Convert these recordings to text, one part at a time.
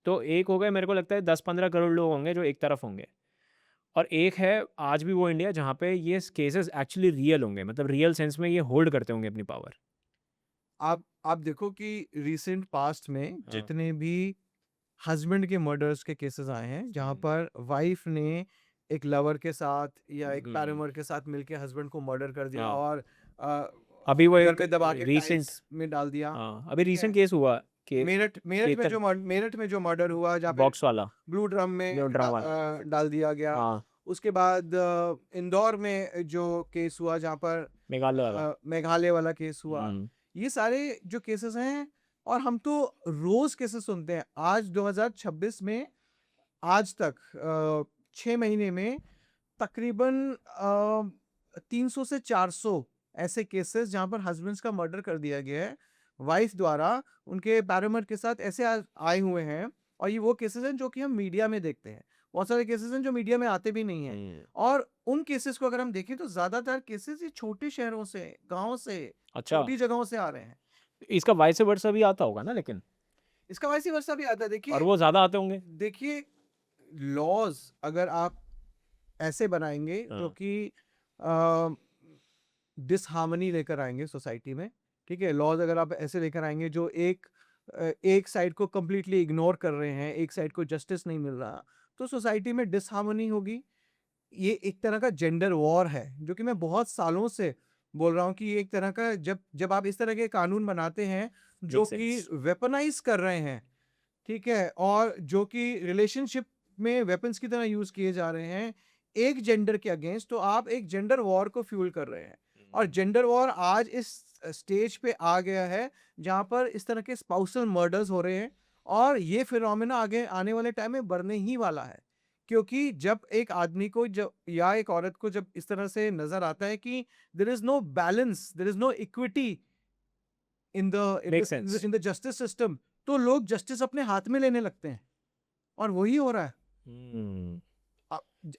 तो एक हो गए, मेरे को लगता है 10-15 करोड़ लोग होंगे जो एक तरफ होंगे, और एक है आज भी वो इंडिया जहाँ पे ये केसेस एक्चुअली रियल होंगे, मतलब रियल सेंस में ये होल्ड करते होंगे अपनी पावर। आप देखो कि रिसेंट पास्ट में हाँ। जितने भी हस्बैंड के मर्डर्स के केसेस आए हैं जहाँ हम्म, पर वाइफ ने एक लवर के साथ या एक हम्म, पैरामर के साथ मिलके हस्बैंड को मर्डर कर दिया हाँ, और अभी वो घर एक पे दबा के रीसेंट, टाइल्स में डाल दिया। हाँ अभी ठीक है। रीसेंट केस हुआ कि केतन मेरठ में जो मर्डर हुआ जहाँ पे बॉक्स वाला, ब्लू ड्रम में जो ड्रामा, डाल दिया गया। हाँ उसके बाद इंदौर में जो केस हुआ जहाँ पर मेघालय वाला। मेघालय वाला केस हुआ। हम्म, ये सारे जो केसेस हैं, और हम तो रोज केसेस सुनते हैं। आज 2026 में आज तक 6 महीने में तकरीबन 300 से 400 ऐसे केसेस जहां पर हस्बैंड्स का मर्डर कर दिया गया है वाइफ द्वारा उनके पैरामर के साथ, ऐसे आए हुए हैं। और ये वो केसेस हैं जो कि हम मीडिया में देखते हैं। बहुत सारे केसेस हैं जो मीडिया में आते भी नहीं हैं। और उन केसेस को अगर हम देखें तो ज्यादातर केसेस ये छोटे शहरों से, गांव से, अच्छा, छोटी जगहों से आ रहे हैं। इसका वाइस वर्सा भी आता होगा ना लेकिन, इसका वैसी वर्षा भी आता है। और देखिए, वो ज़्यादा आते होंगे। देखिए लॉज अगर आप ऐसे बनाएंगे जो हाँ, कि डिसहार्मनी लेकर आएंगे सोसाइटी में। ठीक है, लॉज अगर आप ऐसे लेकर आएंगे जो एक साइड को कंप्लीटली इग्नोर कर रहे हैं, एक साइड को जस्टिस नहीं मिल रहा, तो सोसाइटी में डिसहार्मनी होगी। ये एक तरह का जेंडर वॉर है जो कि मैं बहुत सालों से बोल रहा हूँ कि ये एक तरह का, जब जब आप इस तरह के कानून बनाते हैं जो मेक कि सेंस। वेपनाइज कर रहे हैं, ठीक है, और जो कि रिलेशनशिप में वेपन्स की तरह यूज किए जा रहे हैं एक जेंडर के अगेंस्ट, तो आप एक जेंडर वॉर को फ्यूल कर रहे हैं। और जेंडर वॉर आज इस स्टेज पे आ गया है जहां पर इस तरह के स्पाउसल मर्डर्स हो रहे हैं। और ये फिनोमेना आगे आने वाले टाइम में बढ़ने ही वाला है। क्योंकि जब एक आदमी को, जब या एक औरत को जब इस तरह से नजर आता है कि there is no balance, there is no equity in the make sense. In the justice system, तो लोग जस्टिस अपने हाथ में लेने लगते हैं। और वही हो रहा है। हम्म,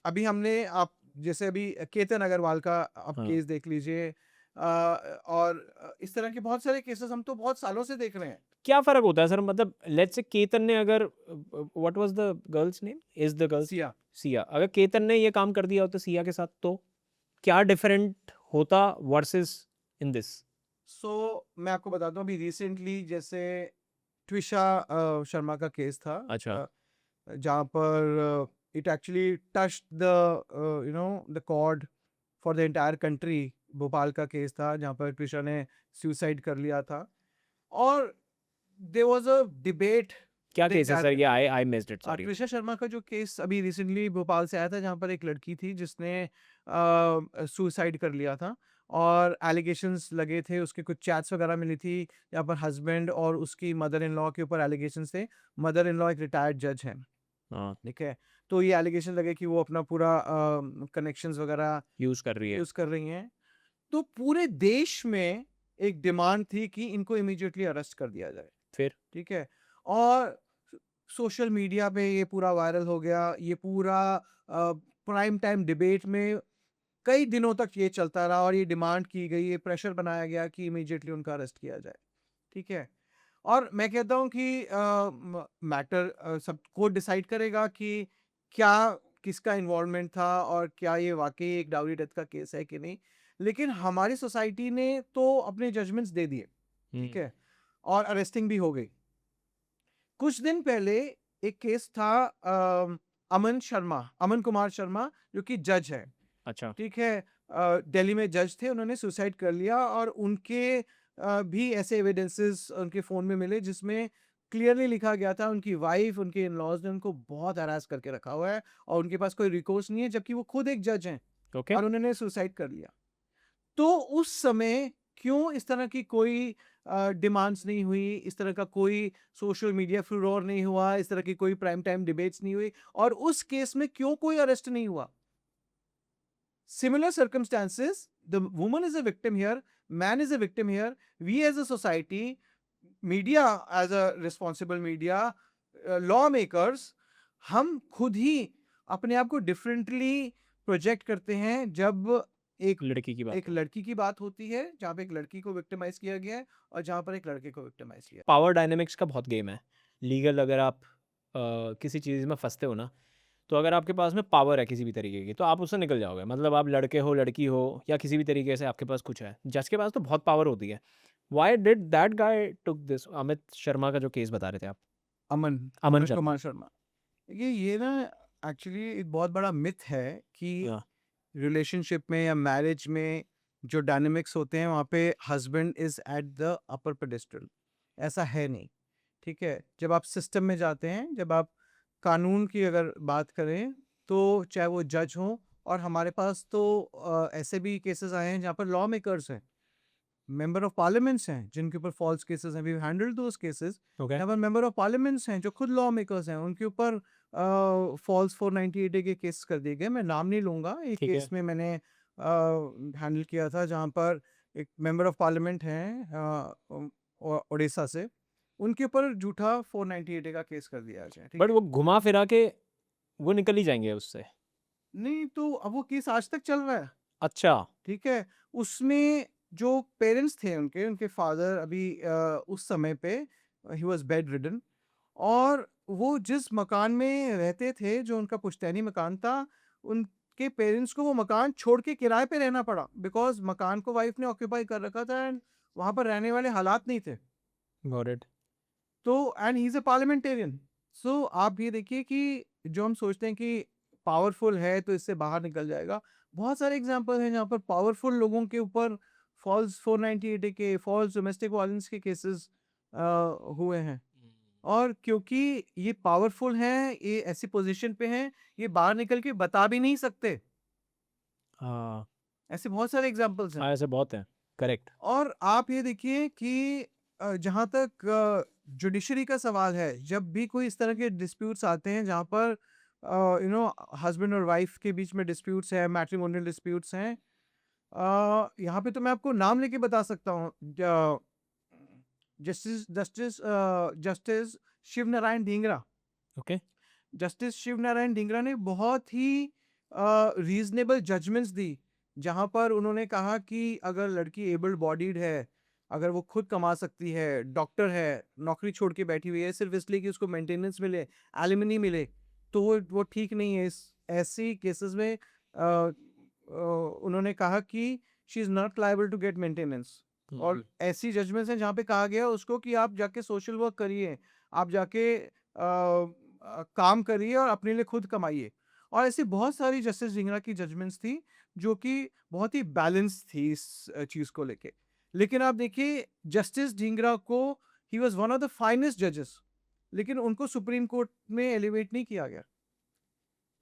अभी हमने आप जैसे अभी केतन अग्रवाल का आप हाँ, केस देख लीजिए। और इस तरह के बहुत सारे केसेस हम तो बहुत सालों से देख रहे हैं। क्या फ़र्क होता है सर, मतलब लेट्स से केतन ने अगर, what was the girls name, is the girls, Siya. Siya, अगर केतन ने ये काम कर दिया होता सिया के साथ, तो क्या डिफरेंट होता वर्सेस इन दिस? सो मैं आपको बताता हूँ अभी रिसेंटली जैसे ट्विशा शर्मा का केस था, अच्छा, जहाँ पर it actually touched the the chord for the entire country. Bhopal का केस था जहाँ पर ट्विशा ने सुसाइड कर लिया था। और देयर वाज अ डिबेट। क्या देख केस है सर ये? I missed it, sorry. Twisha Sharma का जो केस अभी रिसेंटली भोपाल से आया था जहाँ पर एक लड़की थी जिसने सुसाइड कर लिया था। और एलिगेशंस लगे थे, उसके कुछ चैट्स वगैरह मिली थी यहाँ पर हस्बैंड और उसकी मदर इन लॉ के ऊपर एलिगेशंस थे। मदर इन लॉ एक रिटायर्ड जज है। हाँ, ठीक है। तो ये एलिगेशन लगे कि वो अपना पूरा कनेक्शंस वगैरह यूज़ कर रही है। यूज कर रही हैं। तो पूरे देश में एक डिमांड थी कि इनको इमीडिएटली अरेस्ट कर दिया जाए। फिर? ठीक है। और सोशल मीडिया पे ये पूरा वायरल हो गया। ये पूरा प्राइम टाइम डिबेट में कई दिनों तक ये चलता रहा और ये डिमांड की गई, ये प्रेशर बनाया गया कि इमीडिएटली उनका अरेस्ट किया जाए। ठीक है। और मैं कहता हूँ कि मैटर सबको डिसाइड करेगा कि क्या, किसका इन्वॉल्वमेंट था और क्या ये वाकई एक डाउरी डेथ का केस है कि नहीं। लेकिन हमारी सोसाइटी ने तो अपने जजमेंट्स दे दिए। ठीक हम्म, है। और अरेस्टिंग भी हो गई। कुछ दिन पहले एक केस था अमन कुमार शर्मा जो कि जज है। अच्छा, ठीक है। दिल्ली में जज थे, उन्होंने सुसाइड कर लिया और उनके भी ऐसे एविडेंसेस उनके फोन में मिले जिसमें क्लियरली लिखा गया था उनकी वाइफ, उनके इन लॉज ने उनको बहुत हरास करके रखा हुआ है और उनके पास कोई रिकोर्स नहीं है, जबकि वो खुद एक जज हैं। ओके। और उन्होंने सुसाइड कर लिया। तो उस समय क्यों इस तरह की कोई डिमांड्स नहीं हुई, इस तरह का कोई सोशल मीडिया फुरोर नहीं हुआ, इस तरह की कोई प्राइम टाइम डिबेट्स नहीं हुई, और उस केस में क्यों कोई अरेस्ट नहीं हुआ? Similar circumstances, the woman is a victim here, man is a victim here. We as a society, media as a responsible media, lawmakers, हम खुद ही अपने आप को डिफरेंटली प्रोजेक्ट करते हैं जब एक लड़की की बात एक हो, लड़की की बात होती है, जहाँ पे एक लड़की को विक्टिमाइज किया गया है और जहाँ पर एक लड़के को विक्टिमाइज किया। पावर डायनामिक्स का बहुत गेम है। लीगल अगर आप किसी चीज़ में फँसते हो ना, तो अगर आपके पास में पावर है किसी भी तरीके की, तो आप उससे निकल जाओगे। मतलब आप लड़के हो, लड़की हो या किसी भी तरीके से आपके पास कुछ है। जज के पास तो बहुत पावर होती है। Why did that guy took this? Amit Sharma का जो केस बता रहे थे आप। अमन अमन अमर शर्मा। कुमार शर्मा। ये ना एक्चुअली एक बहुत बड़ा मिथ है कि या रिलेशनशिप में या मैरिज में जो डायनामिक्स होते हैं वहाँ पे husband is at the upper pedestal. ऐसा है नहीं। ठीक है, जब आप सिस्टम में जाते हैं, जब आप कानून की अगर बात करें, तो चाहे वो जज हो, और हमारे पास तो ऐसे भी केसेस आए हैं जहाँ पर लॉ मेकर्स हैं, मेंबर ऑफ पार्लियामेंट्स हैं जिनके ऊपर फॉल्स केसेस हैं, we handled those cases. Okay, यहाँ पर मेंबर ऑफ पार्लियामेंट्स हैं जो खुद लॉ मेकर्स हैं, उनके ऊपर फॉल्स 498 के केस कर दिए गए। मैं नाम नहीं लूंगा। एक ठीक है। केस में मैंने हैंडल किया था जहाँ पर एक मेंबर ऑफ पार्लियामेंट हैं उड़ीसा से, उनके ऊपर झूठा 498 का केस कर दिया जाए। ठीक बट है, वो घुमा-फिरा के वो निकल ही जाएँगे उससे। नहीं तो अब वो केस आज तक चल रहा है। अच्छा, ठीक है, उसमें जो पेरेंट्स थे उनके, उनके फादर अभी उस समय पे ही वाज बेड रिडन, और वो जिस मकान में रहते थे, जो उनका पुश्तैनी मकान था, उनके पेरेंट्स को वो मकान छोड़ के किराए पे रहना पड़ा, बिकॉज़ मकान को वाइफ ने ऑक्यूपाई कर रखा था एंड वहाँ पर रहने वाले हालात नहीं थे। Got it. तो and he is a parliamentarian. So आप ये देखिए कि जो हम सोचते हैं कि पावरफुल है तो इससे बाहर निकल जाएगा, बहुत सारे एग्जांपल हैं जहाँ पर पावरफुल लोगों के ऊपर फॉल्स 498 के, फॉल्स डोमेस्टिक वायलेंस के केसेस हुए हैं। और क्योंकि ये पावरफुल हैं, ये ऐसी पोजीशन पे हैं, ये बाहर निकल के बता भी नहीं सकते। हाँ, ऐसे बहुत सारे एग्जांपल्स हैं। हाँ, ऐसे बहुत हैं। करेक्ट। और आप ये देखिए कि जहाँ तक जुडिशरी का सवाल है, जब भी कोई इस तरह के डिस्प्यूट्स आते हैं जहाँ पर हस्बैंड और वाइफ के बीच में डिस्प्यूट्स है, मैट्रिमोनियल डिस्प्यूट्स हैं, यहाँ पे तो मैं आपको नाम लेके बता सकता हूँ। Justice justice justice Shiv Narayan Dhingra. Okay. Justice Shiv Narayan Dhingra ने बहुत ही रीजनेबल जजमेंट्स दी, जहां पर उन्होंने कहा कि अगर लड़की एबल्ड बॉडीड है, अगर वो खुद कमा सकती है, डॉक्टर है, नौकरी छोड़ के बैठी हुई है सिर्फ इसलिए कि उसको मेंटेनेंस मिले, एलिमनी मिले, तो वो ठीक नहीं है। इस ऐसी केसेस में उन्होंने कहा कि she is not liable to get maintenance. और ऐसी जजमेंट्स हैं जहाँ पे कहा गया उसको कि आप जाके सोशल वर्क करिए, आप जाके काम करिए और अपने लिए खुद कमाइए। और ऐसी बहुत सारी जस्टिस ढींगरा की जजमेंट्स थी जो कि बहुत ही बैलेंस थी इस चीज को लेके। लेकिन आप देखिए जस्टिस ढींगरा को, he was one of the finest जजेस, लेकिन उनको सुप्रीम कोर्ट में एलिवेट नहीं किया गया।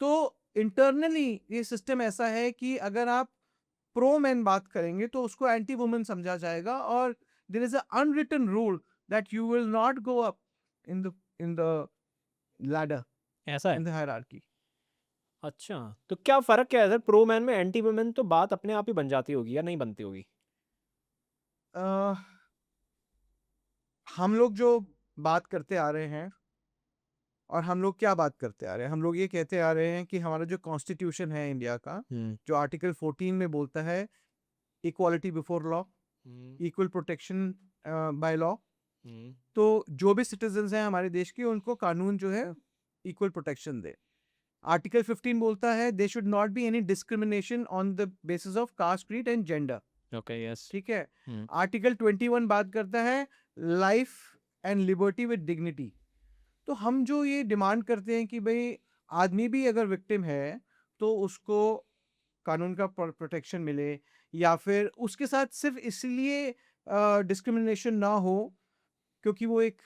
तो इंटरनली ये सिस्टम ऐसा है कि अगर आप प्रो मैन बात करेंगे तो उसको एंटी वुमन समझा जाएगा, और there is a unwritten rule that you will not go up in the ladder, ऐसा है? In the hierarchy. अच्छा, तो क्या फ़र्क क्या है सर? प्रो मैन में एंटी वुमेन तो बात अपने आप ही बन जाती होगी या नहीं बनती होगी? हम लोग जो बात करते आ रहे हैं, और हम लोग क्या बात करते आ रहे हैं, हम लोग ये कहते आ रहे हैं कि हमारा जो कॉन्स्टिट्यूशन है इंडिया का, हुँ, जो आर्टिकल 14 में बोलता है equality before law, hmm, equal protection by law, hmm, तो जो भी सिटीजन्स हैं हमारे देश के, उनको कानून जो है इक्वल प्रोटेक्शन दे। आर्टिकल 15 बोलता है they should not be any discrimination on the basis of caste, creed and gender. Okay, yes. ठीक है। हुँ, आर्टिकल 21 बात करता है life and liberty with dignity. तो हम जो ये डिमांड करते हैं कि भाई आदमी भी अगर विक्टिम है तो उसको कानून का प्रोटेक्शन मिले, या फिर उसके साथ सिर्फ इसलिए डिस्क्रिमिनेशन ना हो क्योंकि वो एक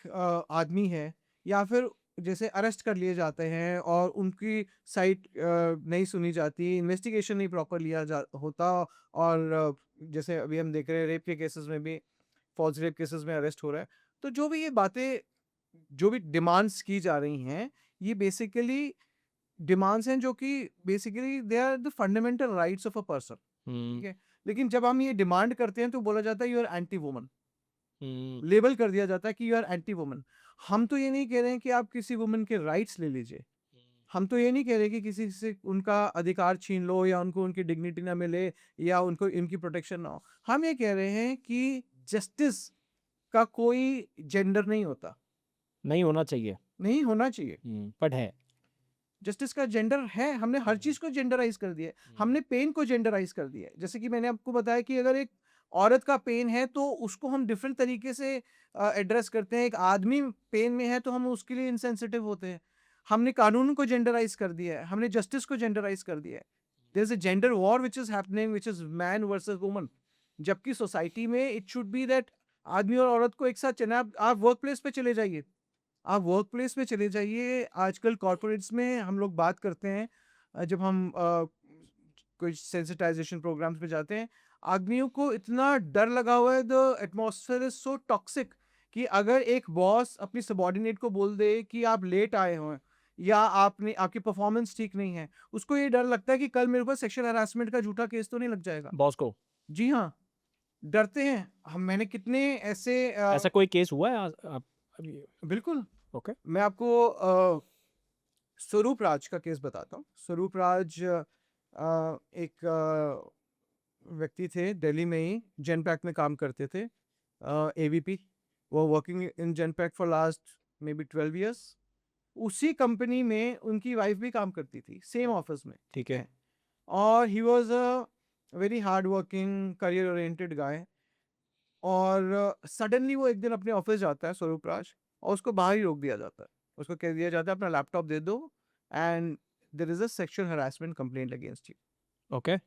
आदमी है, या फिर जैसे अरेस्ट कर लिए जाते हैं और उनकी साइट नहीं सुनी जाती, इन्वेस्टिगेशन नहीं प्रॉपर लिया जा होता, और जैसे अभी हम देख रहे हैं रेप के केसेस में भी, फॉल्स रेप केसेस में अरेस्ट हो रहा है। तो जो भी ये बातें, जो भी डिमांड्स की जा रही हैं, ये बेसिकली डिमांड्स हैं जो कि basically they are the fundamental rights of a person. ठीक हुँ, है, लेकिन जब हम ये डिमांड करते हैं तो बोला जाता है यू आर एंटी वुमन, हुँ, लेबल कर दिया जाता है कि यू आर एंटी वुमन। हम तो ये नहीं कह रहे हैं कि आप किसी वुमन के राइट्स ले लीजिए, हम तो ये नहीं कह रहे कि किसी से उनका अधिकार छीन लो, या उनको उनकी डिग्निटी ना मिले, या उनको इनकी प्रोटेक्शन ना हो। हम ये कह रहे हैं कि जस्टिस का कोई जेंडर नहीं होता। नहीं होना चाहिए। नहीं होना चाहिए। बट है। जस्टिस का जेंडर है, हमने हर चीज को जेंडराइज कर दिया है, हमने पेन को जेंडराइज कर दिया है। जैसे कि मैंने आपको बताया कि अगर एक औरत का पेन है तो उसको हम डिफरेंट तरीके से एड्रेस करते हैं, एक आदमी पेन में है तो हम उसके लिए इंसेंसिटिव होते हैं। हमने कानून को जेंडराइज कर दिया है, हमने जस्टिस को जेंडराइज कर दिया है। There is a gender war which is happening, which is man versus woman, जबकि सोसाइटी में इट शुड बी दैट आदमी और औरत को एक साथ चलना। आप वर्क प्लेस पे चले जाइए, आप वर्क प्लेस में चले जाइए, आजकल कॉर्पोरेट्स में हम लोग बात करते हैं, जब हम कोई सेंसिटाइजेशन प्रोग्राम्स पे जाते हैं, आदमियों को इतना डर लगा हुआ है, the atmosphere is so toxic, कि अगर एक बॉस अपनी सबॉर्डिनेट को बोल दे कि आप लेट आए हो या आपने आपकी परफॉर्मेंस ठीक नहीं है, उसको ये डर लगता है कि कल मेरे ऊपर सेक्सुअल हरासमेंट का झूठा केस तो नहीं लग जाएगा। बॉस को जी हाँ, डरते हैं हम। मैंने कितने ऐसे ऐसा कोई केस हुआ है आप अभी? बिल्कुल, ओके। मैं आपको स्वरूप राज का केस बताता हूँ। स्वरूप राज एक व्यक्ति थे, दिल्ली में ही जेनपैक में काम करते थे, एवीपी। वो working in Genpact for last may be 12 years. उसी कंपनी में उनकी वाइफ भी काम करती थी, सेम ऑफिस में। ठीक है। और he was a very hard working, career oriented guy. और सडनली वो एक दिन अपने ऑफिस जाता है, स्वरूप राज, और उसको बाहर ही रोक दिया जाता है। उसको कह दिया जाता है अपना लैपटॉप दे दो, and there is a sexual harassment complaint against you. Okay.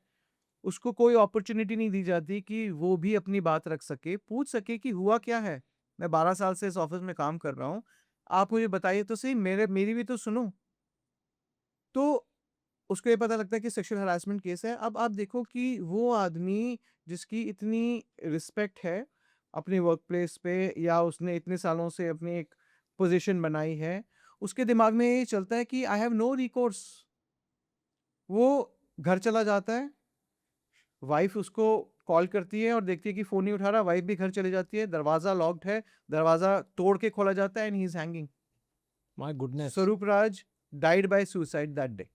उसको कोई अपॉर्चुनिटी नहीं दी जाती कि वो भी अपनी बात रख सके, पूछ सके कि हुआ क्या है। मैं 12 साल से इस ऑफिस में काम कर रहा हूँ, आप मुझे बताइए तो सही, मेरी भी तो सुनो। तो उसको ये पता लगता है कि सेक्सुअल हरासमेंट केस है। अब आप देखो कि वो आदमी जिसकी इतनी रिस्पेक्ट है अपने वर्क प्लेस पे, या उसने इतने सालों से अपनी एक पोजीशन बनाई है, उसके दिमाग में ये चलता है कि आई हैव नो रिकोर्स। वो घर चला जाता है, वाइफ उसको कॉल करती है और देखती है कि फोन नहीं उठा रहा, वाइफ भी घर चली जाती है, दरवाजा लॉक्ड है, दरवाजा तोड़ के खोला जाता है, and he is hanging. My goodness. Swaroop Raj died by suicide that day.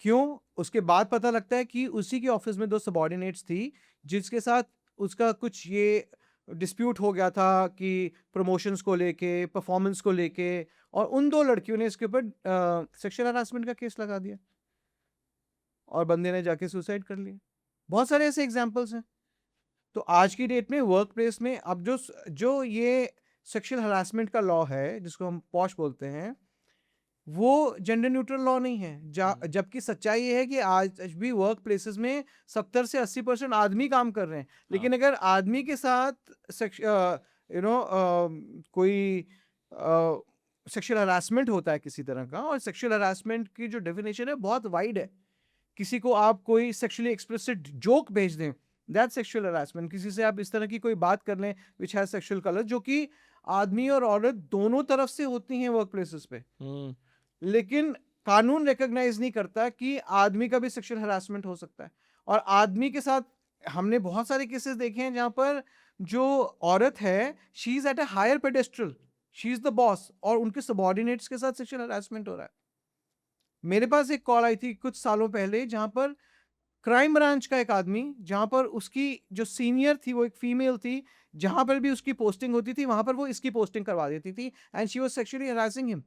क्यों? उसके बाद पता लगता है कि उसी के ऑफिस में 2 सबॉर्डिनेट्स थी, जिसके साथ उसका कुछ ये डिस्प्यूट हो गया था कि प्रमोशंस को लेके, परफॉर्मेंस को लेके, और उन 2 लड़कियों ने इसके ऊपर सेक्सुअल हरासमेंट का केस लगा दिया और बंदे ने जाके सुसाइड कर लिया। बहुत सारे ऐसे एग्जांपल्स हैं। तो आज की डेट में वर्क प्लेस में अब जो ये सेक्सुअल हरासमेंट का लॉ है, जिसको हम पॉश बोलते हैं, वो जेंडर न्यूट्रल लॉ नहीं है। जबकि सच्चाई ये है कि आज भी वर्क प्लेसेस में 70 से 80% आदमी काम कर रहे हैं। लेकिन अगर आदमी के साथ कोई सेक्सुअल हरासमेंट होता है किसी तरह का, और सेक्सुअल हरासमेंट की जो डेफिनेशन है बहुत वाइड है। किसी को आप कोई सेक्सुअली एक्सप्लिसिट जोक भेज दें, दैट सेक्सुअल हरासमेंट। किसी से आप इस तरह की कोई बात कर लें विच हैज सेक्सुअल कलर, जो कि आदमी और औरत दोनों तरफ से होती हैं वर्क प्लेसेस पे, लेकिन कानून रिकॉग्नाइज नहीं करता कि आदमी का भी सेक्सुअल हरासमेंट हो सकता है। और आदमी के साथ हमने बहुत सारे केसेस देखे हैं जहां पर जो औरत है, she is at a higher pedestal, she is the boss, और उनके सबॉर्डिनेट्स के साथ सेक्सुअल हरासमेंट हो रहा है। मेरे पास एक कॉल आई थी कुछ सालों पहले, जहां पर क्राइम ब्रांच का एक आदमी, जहां पर उसकी जो सीनियर थी वो एक फीमेल थी, जहां पर भी उसकी पोस्टिंग होती थी वहां पर वो इसकी पोस्टिंग करवा देती थी, and she was sexually harassing him.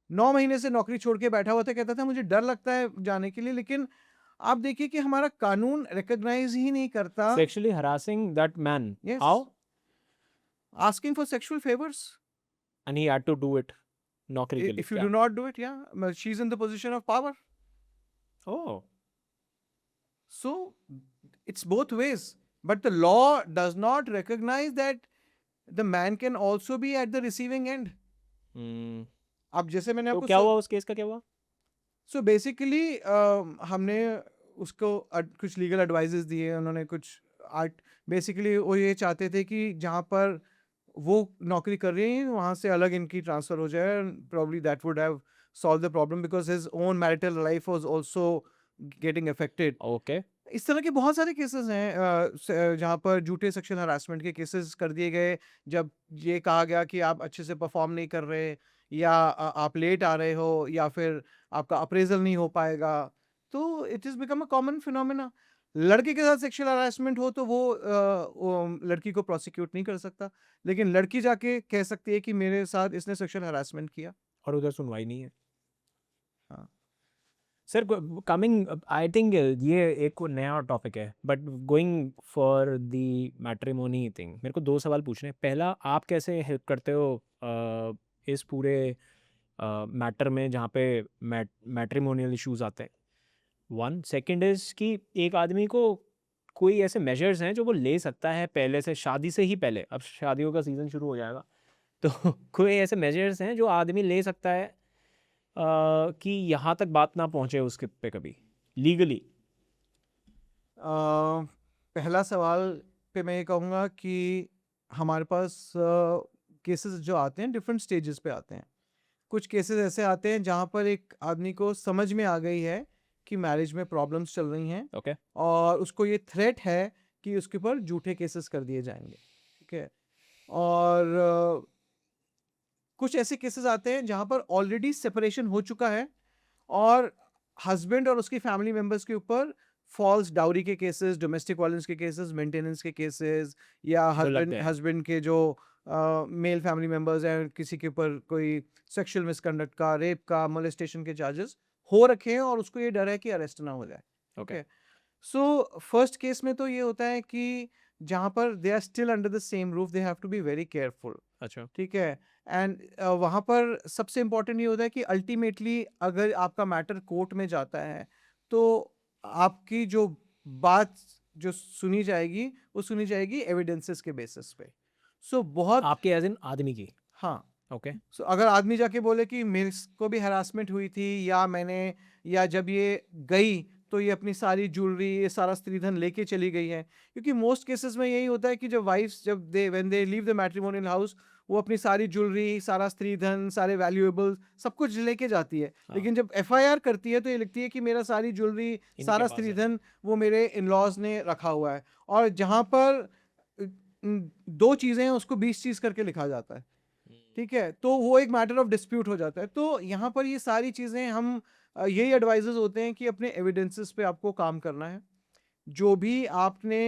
9 महीने से नौकरी छोड़ के बैठा हुआ था, कहता था मुझे डर लगता है जाने के लिए। लेकिन आप देखिए कि हमारा कानून रिकॉग्नाइज ही नहीं करता। Sexually harassing that man, yes, how? Asking for sexual favours. And he had to do it नौकरी के लिए इफ यू क्या? डू नॉट डू इट, या she is in the position of power. Oh. So it's both ways. But the law does not recognize that the man can also be at the receiving end. अब जैसे मैंने तो आपको क्या हुआ, उस case का क्या हुआ? सो बेसिकली हमने उसको कुछ लीगल एडवाइजेस दिए, उन्होंने कुछ आर्ट, बेसिकली वो ये चाहते थे कि जहाँ पर वो नौकरी कर रही है वहाँ से अलग इनकी ट्रांसफ़र हो जाए। Probably that would have solve the problem, because his own marital life was also getting affected. Okay. इस तरह के बहुत सारे केसेस हैं जहाँ पर झूठे सेक्सुअल हरासमेंट के केसेस कर दिए गए, जब ये कहा गया कि आप अच्छे से परफॉर्म नहीं कर रहे, या आप लेट आ रहे हो, या फिर आपका अप्रेजल नहीं हो पाएगा। तो it is become a common phenomena. लड़के के साथ सेक्सुअल हरासमेंट हो तो वो लड़की को प्रोसिक्यूट नहीं कर सकता, लेकिन लड़की जाके कह सकती है कि मेरे साथ इसने सेक्सुअल हरासमेंट किया। और उधर सुनवाई नहीं है। हाँ। सर कमिंग आई थिंक ये एक को नया टॉपिक है, but going for the matrimony thing, मेरे को 2 सवाल पूछने हैं। पहला, आप कैसे हेल्प करते हो इस पूरे मैटर में जहाँ पे मैट्रिमोनियल इश्यूज आते हैं? वन सेकंड इज कि एक आदमी को कोई ऐसे मेजर्स हैं जो वो ले सकता है पहले से, शादी से ही पहले, अब शादियों का सीज़न शुरू हो जाएगा तो कोई ऐसे मेजर्स हैं जो आदमी ले सकता है कि यहाँ तक बात ना पहुँचे उसके पे कभी लीगली? पहला सवाल पे मैं ये कहूँगा कि हमारे पास केसेस जो आते हैं डिफरेंट स्टेजेस पे आते हैं। कुछ केसेस ऐसे आते हैं जहाँ पर एक आदमी को समझ में आ गई है कि मैरिज में प्रॉब्लम्स चल रही हैं ओके। और उसको ये थ्रेट है कि उसके ऊपर झूठे केसेस कर दिए जाएंगे, ठीक है। और कुछ ऐसे केसेस आते हैं जहाँ पर ऑलरेडी सेपरेशन हो चुका है और हस्बैंड और उसकी फैमिली मेंबर्स के ऊपर फॉल्स डाउरी के केसेस, डोमेस्टिक वायलेंस के केसेस, मेंटेनेंस के केसेस, या वो लगते हस्बैंड हैं। हस्बैंड के जो मेल फैमिली मेंबर्स हैं किसी के ऊपर कोई सेक्सुअल मिसकंडक्ट का, रेप का, मोलेस्टेशन के चार्जेस हो रखे हैं और उसको ये डर है कि अरेस्ट ना हो जाए, ठीक ओके। है। सो फर्स्ट केस में तो ये होता है कि जहाँ पर they are still under the same roof, they have to be very careful, अच्छा। ठीक है। एंड वहाँ पर सबसे इम्पोर्टेंट ये होता है कि अल्टीमेटली अगर आपका मैटर कोर्ट में जाता है तो आपकी जो बात जो सुनी जाएगी वो सुनी जाएगी एविडेंसेस के बेसिस पे। सो बहुत आपके एज इन आदमी की? हाँ। ओके। सो अगर आदमी जाके बोले कि मेरे को भी हरासमेंट हुई थी, या जब ये गई तो ये अपनी सारी ज्वेलरी, ये सारा स्त्रीधन लेके चली गई है, क्योंकि मोस्ट केसेस में यही होता है कि जब वाइफ्स जब they when they leave the matrimonial house, वो अपनी सारी ज्वेलरी, सारा स्त्रीधन, सारे वैल्यूएबल्स सब कुछ लेके जाती है। हाँ। लेकिन जब एफआईआर करती है तो ये लिखती है कि मेरा सारी ज्वेलरी, इनके सारा पास है। स्त्रीधन वो मेरे इन लॉज ने रखा हुआ है। और जहाँ पर दो चीजें हैं उसको 20 चीज करके लिखा जाता है, ठीक है। तो वो एक मैटर ऑफ डिस्प्यूट हो जाता है। तो यहाँ पर ये सारी चीज़ें हम यही एडवाइजर्स होते हैं कि अपने एविडेंसेस पे आपको काम करना है। जो भी आपने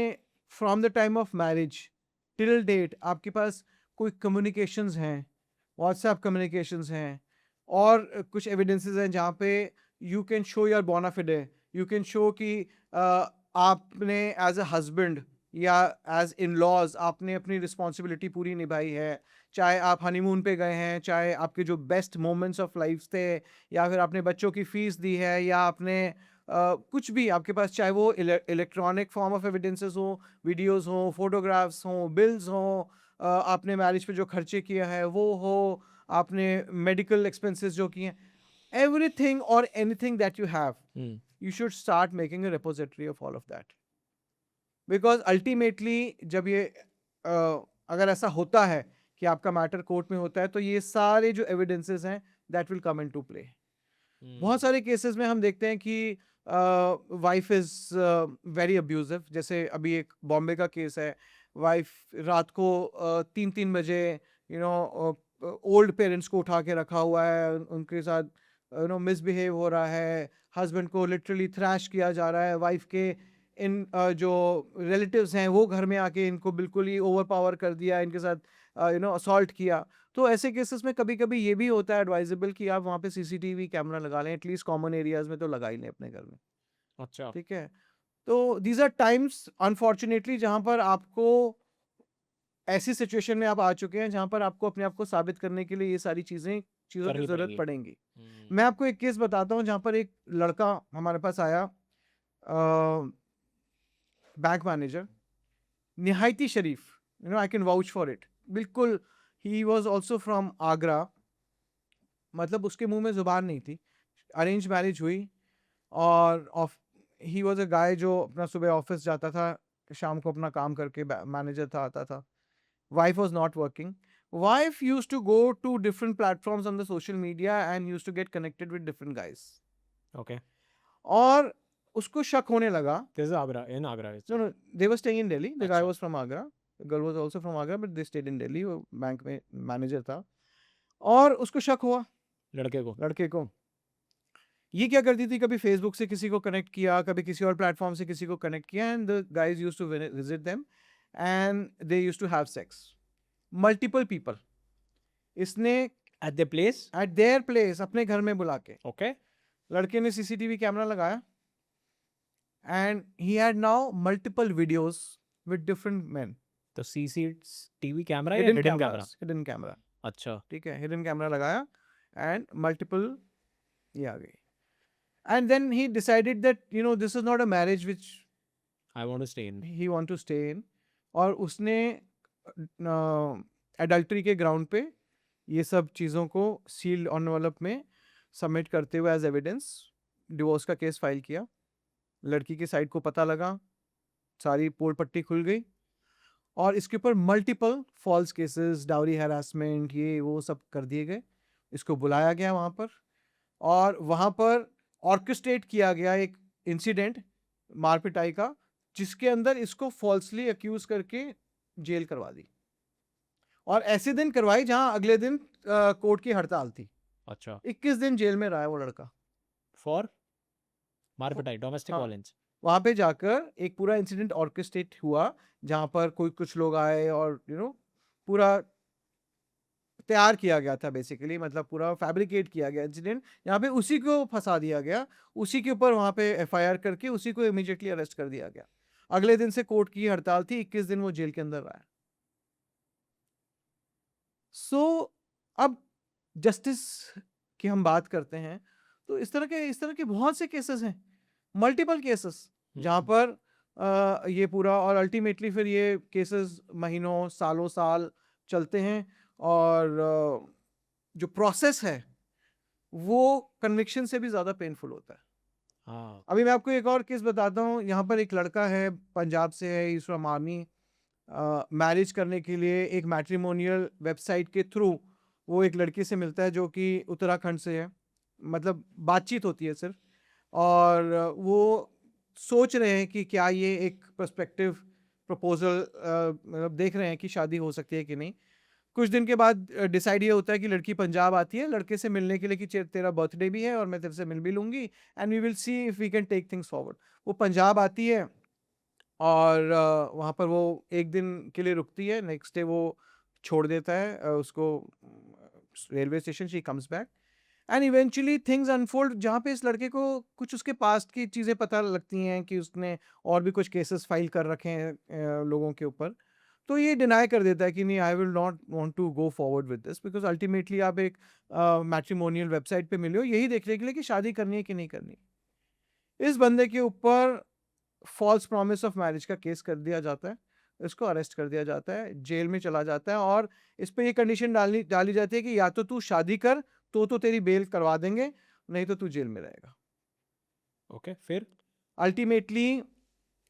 from the time of marriage till date आपके पास कोई कम्युनिकेशंस हैं, व्हाट्सएप कम्युनिकेशंस हैं, और कुछ एविडेंसेस हैं जहाँ पे you can show your bona fide, you can show कि आपने एज अ हस्बैंड या एज इन लॉज आपने अपनी रिस्पॉन्सिबिलिटी पूरी निभाई है। चाहे आप हनीमून पे गए हैं, चाहे आपके जो बेस्ट मोमेंट्स ऑफ लाइफ थे, या फिर आपने बच्चों की फीस दी है, या आपने कुछ भी आपके पास, चाहे वो इलेक्ट्रॉनिक फॉर्म ऑफ एविडेंसेस हो, वीडियोस हो, फोटोग्राफ्स हो, बिल्स हो, आपने मैरिज पे जो खर्चे किया है वो हो, आपने मेडिकल एक्सपेंसेस जो किए हैं, एवरीथिंग और anything that you have, you should start making a repository of all of that. Because ultimately जब ये अगर ऐसा होता है कि आपका मैटर कोर्ट में होता है तो ये सारे जो एविडेंसेस हैं that will come into play. बहुत सारे केसेस में हम देखते हैं कि वाइफ इज वेरी अब्यूजिव। जैसे अभी एक बॉम्बे का केस है, वाइफ रात को 3-3 बजे ओल्ड पेरेंट्स को उठा के रखा हुआ है, उनके साथ मिसबिहेव हो रहा है, हस्बैंड को लिटरली थ्रैश किया जा रहा है, वाइफ के इन जो रिलेटिव्स हैं वो घर में आके इनको बिल्कुल ही ओवर पावर कर दिया, इनके साथ असॉल्ट किया। तो ऐसे केसेस में कभी कभी ये भी होता है एडवाइजेबल कि आप वहाँ पे सीसीटीवी कैमरा लगा लें, एटलीस्ट कॉमन एरियाज में तो लगा ही लें अपने घर में, अच्छा। ठीक है। तो दीज आर टाइम्स अनफॉर्चुनेटली जहाँ पर आपको ऐसी सिचुएशन में आप आ चुके हैं जहाँ पर आपको अपने आप को साबित करने के लिए ये सारी चीज़ों की करनी ज़रूरत पड़ेंगी। पड़ेंगी। मैं आपको एक केस बताता हूँ जहाँ पर एक लड़का हमारे पास आया, बैंक मैनेजर, निहायती शरीफ, I can vouch for it, बिल्कुल। He was also from Agra, मतलब उसके मुंह में जुबान नहीं थी। अरेंज मैरिज हुई और ही वॉज अ गाय जो अपना सुबह ऑफिस जाता था, शाम को अपना काम करके मैनेजर था आता था। Wife was not working. Wife use to go to different platforms on the social media and use to get connected with different guys, okay. और उसको शक होने लगा। This is Agra, in Agra No, no, they were staying in Delhi. The guy अच्छा। was from Agra. The girl was also from Agra, but they stayed in Delhi. वो bank में manager था, और उसको शक हुआ लड़के को? लड़के को ये क्या करती थी, कभी फेसबुक से किसी को कनेक्ट किया, कभी किसी और प्लेटफॉर्म से किसी को कनेक्ट किया, and the guys used to visit them and they used to have sex, multiple people. इसने at the place. At their place अपने घर में बुला के, ओके। लड़के ने सीसीटीवी कैमरा लगाया and he had now multiple videos with different men. तो सीसीटीवी कैमरा या हिडन कैमरा? हिडन कैमरा, अच्छा। ठीक है, हिडन कैमरा लगाया एंड मल्टीपल ये आ गई। And then he decided that you know this is not a marriage which I want to stay in. He want to stay in, और उसने adultery के ग्राउंड पे ये सब चीज़ों को सील्ड एनवेलप में सबमिट करते हुए एज एविडेंस डिवोर्स का केस फाइल किया। लड़की की साइड को पता लगा, सारी पोल पट्टी खुल गई, और इसके ऊपर multiple false cases, dowry harassment, ये वो सब कर दिए गए। इसको बुलाया गया वहाँ पर, और वहाँ पर ऑर्केस्ट्रेट किया गया एक इंसिडेंट मारपिटाई का, जिसके अंदर इसको फॉल्सली अक्यूज करके जेल करवा दी, और ऐसे दिन करवाई जहां अगले दिन कोर्ट की हड़ताल थी। अच्छा। 21 दिन जेल में रहा है वो लड़का। फॉर मारपिटाई, डोमेस्टिक हाँ। वायलेंस। वहां पे जाकर एक पूरा इंसिडेंट ऑर्केस्ट्रेट हुआ, जहां पर कुछ लोग आए और पूरा तैयार किया गया था बेसिकली, मतलब पूरा फैब्रिकेट किया गया इंसिडेंट, यहाँ पे उसी को फंसा दिया गया, उसी के ऊपर वहां पे एफआईआर करके उसी को इमीडिएटली अरेस्ट कर दिया गया। अगले दिन से कोर्ट की हड़ताल थी, 21 दिन वो जेल के अंदर रहा है। सो अब जस्टिस की हम बात करते हैं, तो इस तरह के बहुत से केसेस हैं, मल्टीपल केसेस, जहाँ पर ये पूरा, और अल्टीमेटली फिर ये केसेस महीनों सालों साल चलते हैं, और जो प्रोसेस है वो कन्विक्शन से भी ज़्यादा पेनफुल होता है। हाँ। अभी मैं आपको एक और केस बताता हूँ। यहाँ पर एक लड़का है, पंजाब से है, इज फ्रॉम आर्मी। मैरिज करने के लिए एक मैट्रिमोनियल वेबसाइट के थ्रू वो एक लड़की से मिलता है जो कि उत्तराखंड से है, मतलब बातचीत होती है सिर्फ, और वो सोच रहे हैं कि क्या ये एक पर्सपेक्टिव प्रपोजल, मतलब देख रहे हैं कि शादी हो सकती है कि नहीं। कुछ दिन के बाद डिसाइड ये होता है कि लड़की पंजाब आती है लड़के से मिलने के लिए कि तेरा बर्थडे भी है और मैं तेरे से मिल भी लूँगी, and we will see if we can take things forward. वो पंजाब आती है, और वहाँ पर वो एक दिन के लिए रुकती है, नेक्स्ट डे वो छोड़ देता है उसको railway station. She comes back and eventually things unfold, जहाँ पे इस लड़के को कुछ उसके पास्ट की चीज़ें पता लगती हैं कि उसने और भी कुछ केसेस फाइल कर रखे हैं लोगों के ऊपर। तो ये डिनाई कर देता है कि नहीं, I will not want to go forward with this, because ultimately आप एक मैट्रिमोनियल वेबसाइट पे मिले हो यही देखने के लिए कि शादी करनी है कि नहीं करनी। इस बंदे के ऊपर फॉल्स प्रॉमिस ऑफ मैरिज का केस कर दिया जाता है, इसको अरेस्ट कर दिया जाता है, जेल में चला जाता है, और इस पे ये कंडीशन डाली जाती है कि या तो तू शादी कर तो तेरी बेल करवा देंगे, नहीं तो तू जेल में रहेगा। ओके, फिर अल्टीमेटली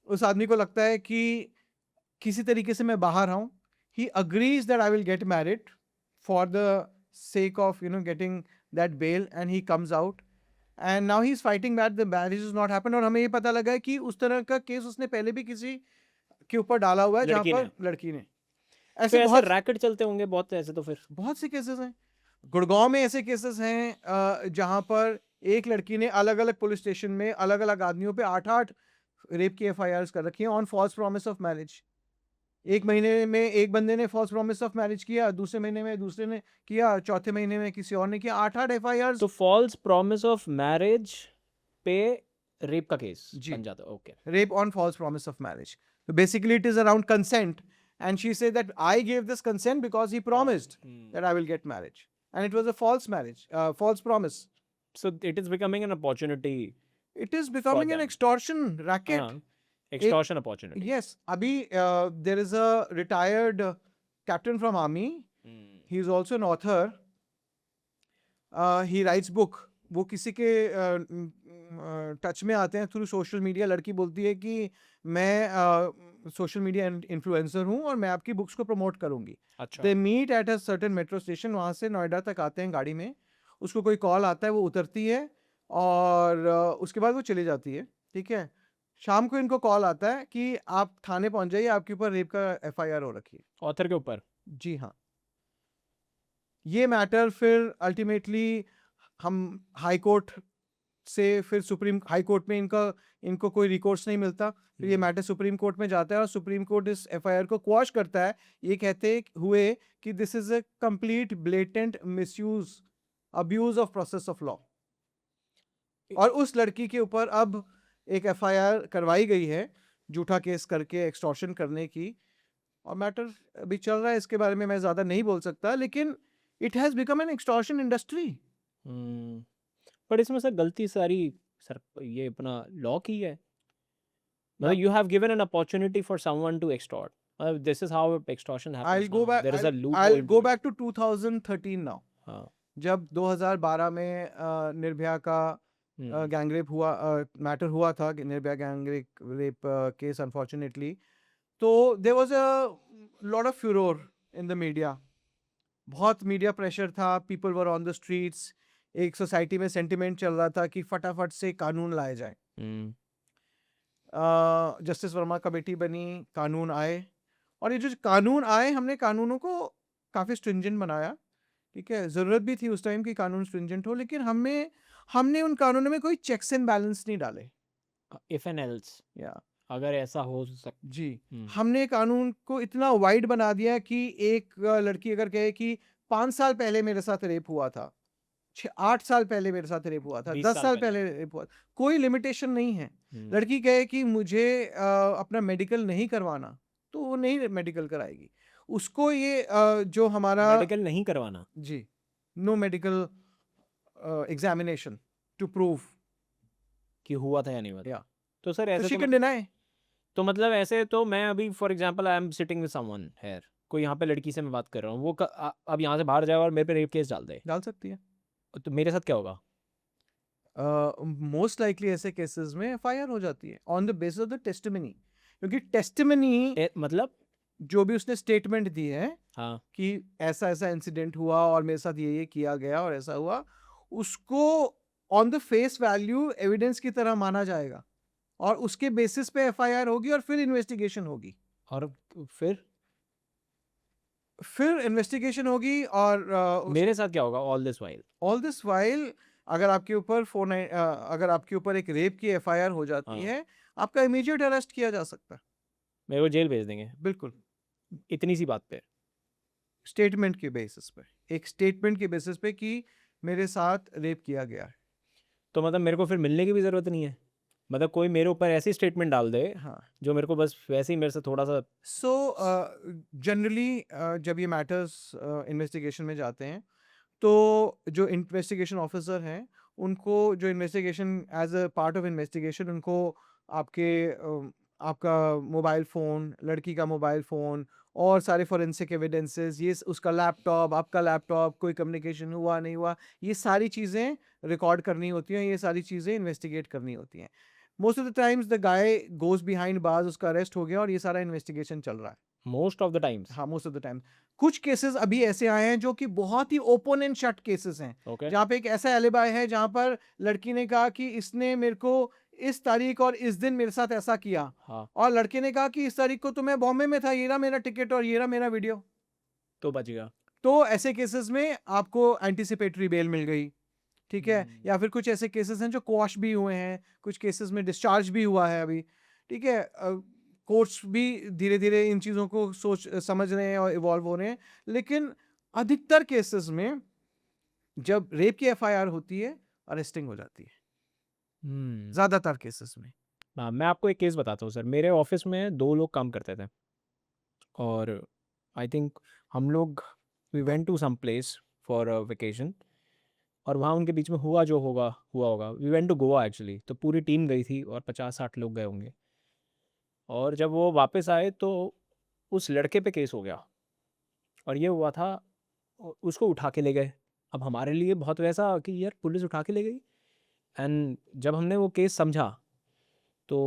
उस आदमी को लगता है कि किसी तरीके से मैं बाहर आऊं। He agrees that I will get married for the sake of getting that bail, and he comes out and now he's fighting that the marriage has not happened। और हमें ये पता लगा है कि उस तरह का केस उसने पहले भी किसी के ऊपर डाला हुआ है, जहाँ पर लड़की ने। ऐसे बहुत रैकेट चलते होंगे बहुत ऐसे, तो फिर बहुत से केसेस हैं। गुड़गांव में ऐसे केसेस हैं जहाँ पर एक लड़की ने अलग अलग पुलिस स्टेशन में अलग अलग आदमियों पे 8-8 रेप की FIRs कर रखी हैं on false promise of marriage. एक महीने में एक बंदे ने फॉल्स प्रॉमिस ऑफ मैरिज किया, दूसरे महीने में दूसरे ने किया, चौथे महीने में किसी और ने किया, 8-8 FIRs। तो फॉल्स प्रॉमिस ऑफ मैरिज पे रेप का केस बन जाता है। Okay, rape on false promise of marriage. So basically it is around consent, and she said that I gave this consent because he promised that I will get marriage, and it was a false marriage, false promise. So it is becoming an opportunity. It is becoming an extortion racket. Extortion opportunity. Yes. Abhi there is a retired captain from army. He is also an author. He writes book. वो किसी के touch में आते हैं through social media. लड़की बोलती है कि मैं सोशल मीडिया इन्फ्लुएंसर हूँ और मैं आपकी बुक्स को प्रमोट करूँगी। They meet at a certain metro station, वहाँ से नोएडा तक आते हैं गाड़ी में। उसको कोई कॉल आता है, वो उतरती है और उसके बाद वो चली जाती है। ठीक है, शाम को इनको कॉल आता है कि आप थाने पहुँच जाइए, आपके ऊपर रेप का FIR हो रखी है, ऑथर के ऊपर। जी हाँ। ये मैटर फिर अल्टीमेटली हम हाई कोर्ट से फिर सुप्रीम हाई कोर्ट में इनको कोई रिकोर्स नहीं मिलता, फिर ये मैटर सुप्रीम कोर्ट में जाता है और सुप्रीम कोर्ट इस एफआईआर को क्वाश करता है। ये कहते हुए कि this is a complete blatant misuse abuse of process of law, और उस लड़की के ऊपर अब एक एफआईआर करवाई गई है झूठा केस करके एक्सटॉर्शन करने की, और मैटर अभी चल रहा है। इसके बारे में मैं ज्यादा नहीं बोल सकता, लेकिन it has become an extortion industry. But इसमें सर गलती सारी सर ये अपना लॉ की है। मतलब you have given an opportunity for someone to extort, मतलब this is how extortion happens now, there is a loop I'll hole go back to 2013 now, हाँ जब 2012 में निर्भया का गैंगरेप हुआ, मैटर हुआ था, निर्भया गैंगरेप केस अनफॉर्चुनेटली, तो there was a lot of furore in the media, बहुत मीडिया प्रेशर था, people were on the streets, एक सोसाइटी में सेंटिमेंट चल रहा था कि फटाफट से कानून लाए जाए। जस्टिस वर्मा कमेटी बनी, कानून आए, और ये जो कानून आए, हमने कानूनों को काफ़ी स्ट्रिंजेंट बनाया, ठीक है, ज़रूरत भी थी उस टाइम की कानून स्ट्रिंजेंट हो, लेकिन हमने उन कानूनों में कोई चेक्स एंड बैलेंस नहीं डाले। इफ एंड एल्स, या अगर ऐसा हो सकता जी, हमने कानून को इतना वाइड बना दिया कि एक लड़की अगर कहे कि 5 साल पहले मेरे साथ रेप हुआ था, 8 साल पहले मेरे साथ रेप हुआ था, 20 10 साल साल पहले। पहले रेप हुआ, कोई लिमिटेशन नहीं है। हम्म, लड़की कहे कि मुझे अपना मेडिकल नहीं करवाना, तो वो नहीं मेडिकल कराएगी। उसको ये जो हमारा मेडिकल नहीं करवाना, जी, no medical examination to prove, कि हुआ था या नहीं हुआ था। या तो सर तो ऐसे शी तो कैन डिनाई। तो मतलब ऐसे तो मैं अभी for example I am sitting with someone here, कोई यहाँ पे लड़की से मैं बात कर रहा हूँ, वो अब यहाँ से बाहर जाए और मेरे पे रेप केस डाल दे, डाल सकती है। तो मेरे साथ क्या होगा? मोस्ट लाइकली ऐसे केसेस में एफआईआर हो जाती है on the basis of the testimony, क्योंकि टेस्टिमनी मतलब जो भी उसने स्टेटमेंट दी है हाँ कि ऐसा ऐसा इंसिडेंट हुआ और मेरे साथ ये किया गया और ऐसा हुआ, उसको on the face value evidence की तरह माना जाएगा, और उसके बेसिस पे एफआईआर होगी और फिर इन्वेस्टिगेशन होगी। और फिर इन्वेस्टिगेशन होगी, और मेरे साथ क्या होगा ऑल दिस वाइल? अगर आपके ऊपर अगर आपके ऊपर एक रेप की एफआईआर हो जाती हाँ। है, आपका इमीडिएट अरेस्ट किया जा सकता है। मेरे को जेल भेज देंगे बिल्कुल, इतनी सी बात पे? स्टेटमेंट के बेसिस पे, एक स्टेटमेंट के बेसिस पे कि मेरे साथ रेप किया गया है। तो मतलब मेरे को फिर मिलने की भी ज़रूरत नहीं है, मतलब कोई मेरे ऊपर ऐसी स्टेटमेंट डाल दे हाँ, जो मेरे को बस वैसे ही मेरे से थोड़ा सा सो जनरली जब ये मैटर्स इन्वेस्टिगेशन में जाते हैं, तो जो इन्वेस्टिगेशन ऑफिसर हैं, उनको जो investigation as a part of investigation, उनको आपका मोबाइल फ़ोन, लड़की का मोबाइल फ़ोन और सारे फॉरेंसिक एविडेंसेस, ये उसका लैपटॉप, आपका लैपटॉप, कोई कम्युनिकेशन हुआ नहीं हुआ, ये सारी चीज़ें रिकॉर्ड करनी होती हैं, ये सारी चीज़ें इन्वेस्टिगेट करनी होती हैं। Most of the times the guy goes behind bars, उसका अरेस्ट हो गया और ये सारा इन्वेस्टिगेशन चल रहा है। Most of the times? हाँ, मोस्ट ऑफ द टाइम। कुछ केसेस अभी ऐसे आए हैं जो कि बहुत ही ओपन एंड शट केसेस हैं, ओके जहाँ पे एक ऐसा एलिबाई है जहाँ पर लड़की ने कहा कि इसने मेरे को इस तारीख और इस दिन मेरे साथ ऐसा किया, हाँ और लड़के ने कहा कि इस तारीख को तो मैं बॉम्बे में था, ये रहा मेरा टिकट और ये रहा मेरा वीडियो। तो बच गया। तो ऐसे केसेस में आपको एंटीसिपेटरी बेल मिल गई, ठीक है, या फिर कुछ ऐसे केसेस हैं जो क्वॉश भी हुए हैं, कुछ केसेस में डिस्चार्ज भी हुआ है अभी, ठीक है। कोर्ट्स भी धीरे धीरे इन चीज़ों को समझ रहे हैं और इवॉल्व हो रहे हैं, लेकिन अधिकतर केसेस में जब रेप की एफआईआर होती है, अरेस्टिंग हो जाती है ज़्यादातर केसेस में। हाँ, मैं आपको एक केस बताता हूँ सर। मेरे ऑफिस में 2 लोग काम करते थे और आई थिंक हम लोग we went to some place for a vacation, और वहाँ उनके बीच में हुआ हुआ होगा। We went to Goa actually, तो पूरी टीम गई थी और 50-60 लोग गए होंगे। और जब वो वापस आए तो उस लड़के पे केस हो गया, और ये हुआ था उसको उठा के ले गए। अब हमारे लिए बहुत वैसा कि यार पुलिस उठा के ले गई, एंड जब हमने वो केस समझा तो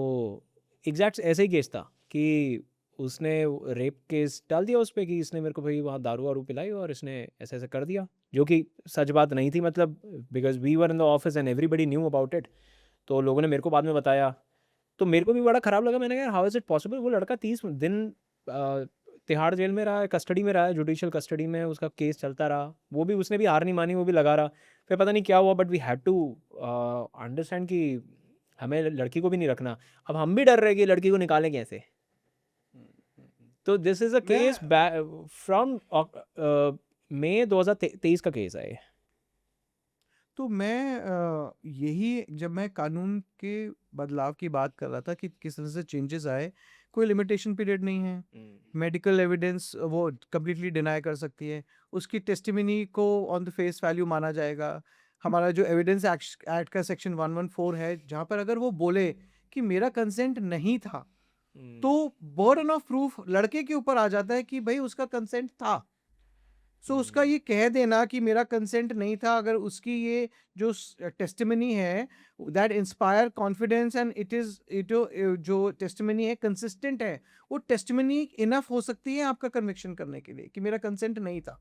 एग्जैक्ट ऐसे ही केस था कि उसने रेप केस डाल दिया उस पे कि इसने मेरे को भाई वहाँ दारू वारू पिलाई और इसने ऐसे ऐसे कर दिया, जो कि सच बात नहीं थी। मतलब because we were in the office and everybody knew about it, तो लोगों ने मेरे को बाद में बताया, तो मेरे को भी बड़ा ख़राब लगा। मैंने कहा हाउ इज़ इट पॉसिबल? वो लड़का 30 तिहाड़ जेल में रहा है, कस्टडी में रहा है, जुडिशियल कस्टडी में उसका केस चलता रहा, वो भी उसने भी हार नहीं मानी, वो भी लगा रहा। फिर पता नहीं क्या हुआ, but we had to understand कि हमें लड़की को भी नहीं रखना। अब हम भी डर रहे कि लड़की को निकालें कैसे। तो this is a case from May 2023 का केस है ये। तो मैं यही जब मैं कानून के बदलाव की बात कर रहा था कि किस तरह से चेंजेस आए, कोई लिमिटेशन पीरियड नहीं है, मेडिकल एविडेंस वो कम्प्लीटली डिनाई कर सकती है, उसकी टेस्टिमनी को ऑन द फेस वैल्यू माना जाएगा। हमारा जो एविडेंस एक्ट का सेक्शन 114 है, जहाँ पर अगर वो बोले कि मेरा कंसेंट नहीं था, तो बर्डन ऑफ प्रूफ लड़के के ऊपर आ जाता है कि भाई उसका कंसेंट था। सो उसका ये कह देना कि मेरा कंसेंट नहीं था, अगर उसकी ये जो टेस्टिमनी है that inspire confidence and it जो टेस्टिमनी है कंसिस्टेंट है, वो टेस्टिमनी इनफ हो सकती है आपका कन्विक्शन करने के लिए कि मेरा कंसेंट नहीं था।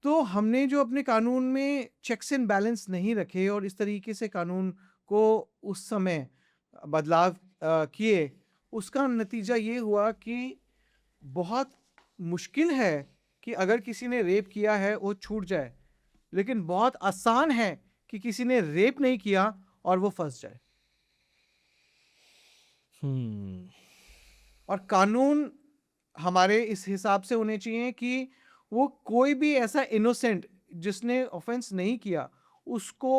तो हमने जो अपने कानून में चेक्स एंड बैलेंस नहीं रखे और इस तरीके से कानून को उस समय बदलाव किए, उसका नतीजा ये हुआ कि बहुत मुश्किल है कि अगर किसी ने रेप किया है वो छूट जाए, लेकिन बहुत आसान है कि किसी ने रेप नहीं किया और वो फंस जाए। और कानून हमारे इस हिसाब से होने चाहिए कि वो कोई भी ऐसा इनोसेंट जिसने ऑफेंस नहीं किया उसको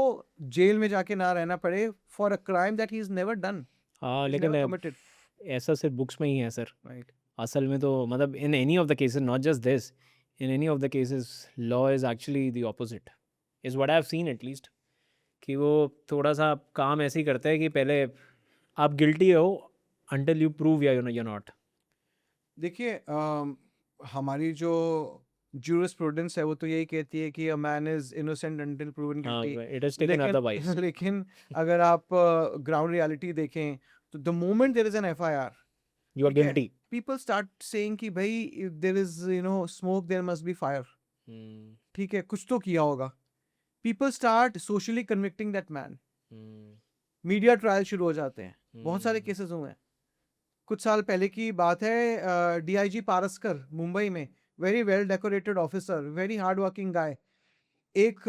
जेल में जाके ना रहना पड़े for a crime that he is never done, हाँ, इज लेकिन नेवर कमिटेड। ऐसा सिर्फ बुक्स में ही है सर। राइट। असल में तो मतलब in any of the cases, not just this, in any of the cases law is actually the opposite, is what I have seen at least. कि वो थोड़ा सा काम ऐसे ही करता है कि पहले आप गिल्टी हो अंटिल यू प्रूव या यू नॉट। देखिए हमारी जो जूरिस्प्रूडेंस है वो तो यही कहती है कि a man is innocent until proven हाँ, गिल्टी। इट इज़ टेकन लेकिन अदरवाइज। लेकिन अगर आप ग्राउंड रियलिटी देखें तो the moment there is an FIR, you are ठीक है, गिल्टी। पीपल स्टार्ट सेइंग कि भाई if there is smoke there must be fire, ठीक है, कुछ तो किया होगा। People start socially convicting that man, media trial शुरू हो जाते हैं। बहुत सारे केसेस हुए हैं। कुछ साल पहले की बात है, डीआईजी पारसकर मुंबई में, very well decorated officer, very hard working गाय, एक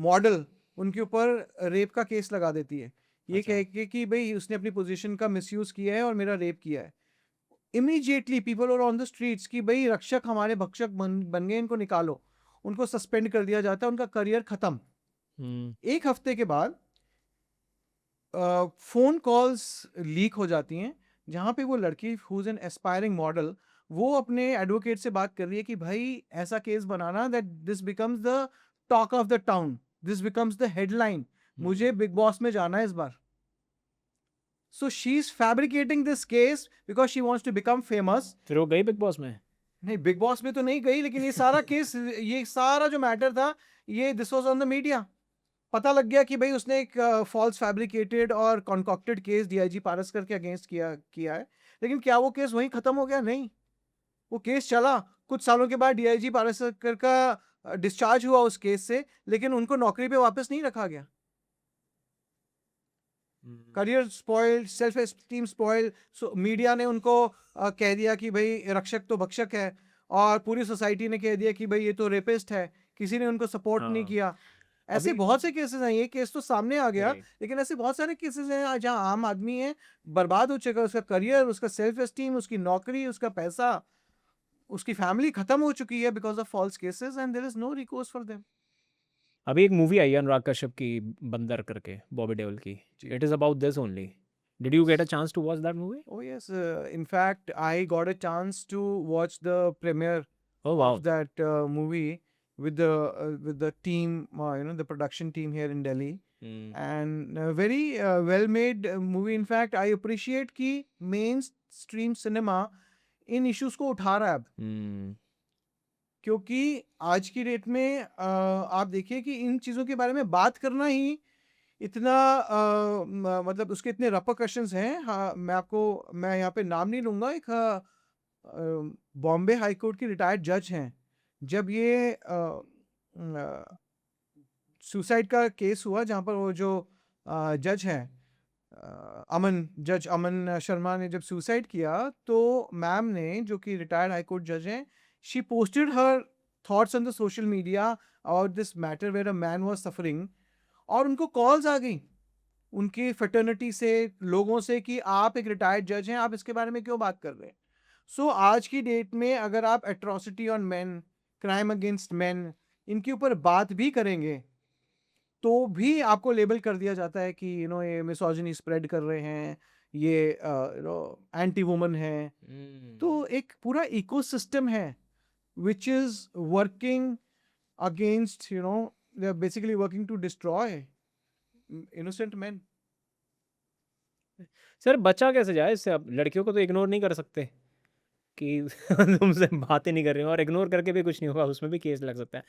मॉडल उनके ऊपर रेप का केस लगा देती है, ये अच्छा। कह के कि भाई उसने अपनी पोजीशन का मिसयूज किया है और मेरा रेप किया है। Immediately people are on the streets कि भाई रक्षक हमारे भक्षक बन गए, इनको निकालो। उनको सस्पेंड कर दिया जाता है, उनका करियर खत्म। एक हफ्ते के बाद फोन कॉल्स लीक हो जाती हैं जहां पे वो लड़की who is an aspiring model, वो अपने एडवोकेट से बात कर रही है कि भाई ऐसा केस बनाना that this becomes the talk of the town, this becomes the headline, मुझे बिग बॉस में जाना है इस बार। So she is fabricating this case because she wants to become famous. फिर वो गई बिग बॉस में? नहीं, बिग बॉस में तो नहीं गई, लेकिन ये सारा केस, ये सारा जो मैटर था, ये this was on the media. पता लग गया कि भाई उसने एक फॉल्स फैब्रिकेटेड और कॉन्कॉक्टेड केस डीआईजी पारसकर के अगेंस्ट किया है। लेकिन क्या वो केस वहीं खत्म हो गया? नहीं, वो केस चला। कुछ सालों के बाद डीआईजी पारसकर का डिस्चार्ज हुआ उस केस से, लेकिन उनको नौकरी पे वापस नहीं रखा गया। Career spoil, self esteem spoil. So media ने उनको कह दिया कि भाई रक्षक तो भक्षक है, और पूरी सोसाइटी ने कह दिया कि भाई ये तो रेपिस्ट है। किसी ने उनको सपोर्ट नहीं हाँ। किया। ऐसे अभी बहुत से केसेस हैं, ये केस तो सामने आ गया, राइट। लेकिन ऐसे बहुत सारे केसेस हैं जहां आम आदमी है बर्बाद हो चुका है, उसका करियर, उसका सेल्फ एस्टीम, उसकी नौकरी, उसका पैसा, उसकी फैमिली खत्म हो चुकी है because of false cases, and there is no recourse for them. अभी एक मूवी आई है अनुराग कश्यप की, बंदर करके, बॉबी देओल की। जी। It is about this only. Did you get a chance to watch that movie? Oh yes, in fact, I got a chance to watch the premiere oh of wow. that movie with the team, the production team here in Delhi, and very well made movie. In fact, I appreciate कि mainstream cinema इन issues को उठा रहा है अब, क्योंकि आज की date में आप देखिए कि इन चीज़ों के बारे में बात करना ही इतना मतलब उसके इतने repercussions हैं। हाँ, मैं यहाँ पे नाम नहीं लूँगा। एक बॉम्बे हाई कोर्ट की रिटायर्ड जज हैं। जब ये सुसाइड का केस हुआ, जहाँ पर वो जो जज हैं, जज अमन शर्मा ने जब सुसाइड किया, तो मैम ने, जो कि रिटायर्ड हाई कोर्ट जज हैं, she posted her thoughts on the social media about this matter where a man was suffering, और उनको कॉल्स आ गई उनकी फेटर्निटी से, लोगों से, कि आप एक रिटायर्ड जज हैं, आप इसके बारे में क्यों बात कर रहे हैं। सो आज की डेट में अगर आप atrocity on main, crime against main, इनके ऊपर बात भी करेंगे, तो भी आपको लेबल कर दिया जाता है कि ये मिसोजिनी स्प्रेड कर रहे हैं, ये एंटी वुमन है। तो एक पूरा इकोसिस्टम है which is working against, they're basically working to destroy innocent men. Sir बचा कैसे जाए इससे? अब लड़कियों को तो इग्नोर नहीं कर सकते कि तुमसे बातें नहीं कर रही हो, और इग्नोर करके भी कुछ नहीं होगा, उसमें भी केस लग सकता है।